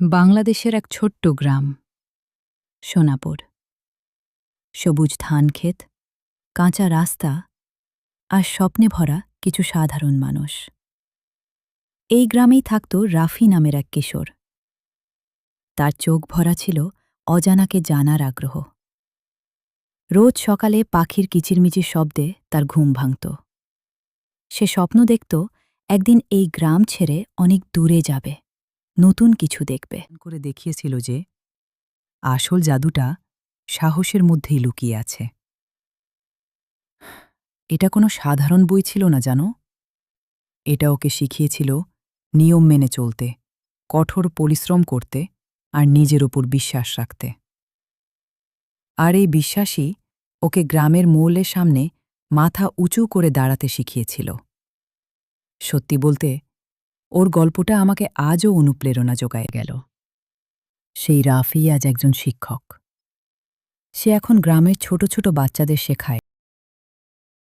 বাংলাদেশের এক ছোট্ট গ্রাম সোনাপুর। সবুজ ধানক্ষেত, কাঁচা রাস্তা আর স্বপ্নে ভরা কিছু সাধারণ মানুষ। এই গ্রামেই থাকত রাফি নামের এক কিশোর। তার চোখ ভরা ছিল অজানাকে জানার আগ্রহ। রোজ সকালে পাখির কিচিরমিচির শব্দে তার ঘুম ভাঙত। সে স্বপ্ন দেখত একদিন এই গ্রাম ছেড়ে অনেক দূরে যাবে, নতুন কিছু দেখবে। করে দেখিয়েছিল যে আসল জাদুটা সাহসের মধ্যেই লুকিয়ে আছে। এটা কোনো সাধারণ বই ছিল না, জানো। এটা ওকে শিখিয়েছিল নিয়ম মেনে চলতে, কঠোর পরিশ্রম করতে আর নিজের ওপর বিশ্বাস রাখতে। আর এই বিশ্বাসই ওকে গ্রামের মৌলের সামনে মাথা উঁচু করে দাঁড়াতে শিখিয়েছিল। সত্যি বলতে, ওর গল্পটা আমাকে আজও অনুপ্রেরণা যোগায় গেল। সেই রাফি আজ একজন শিক্ষক। সে এখন গ্রামের ছোট ছোট বাচ্চাদের শেখায়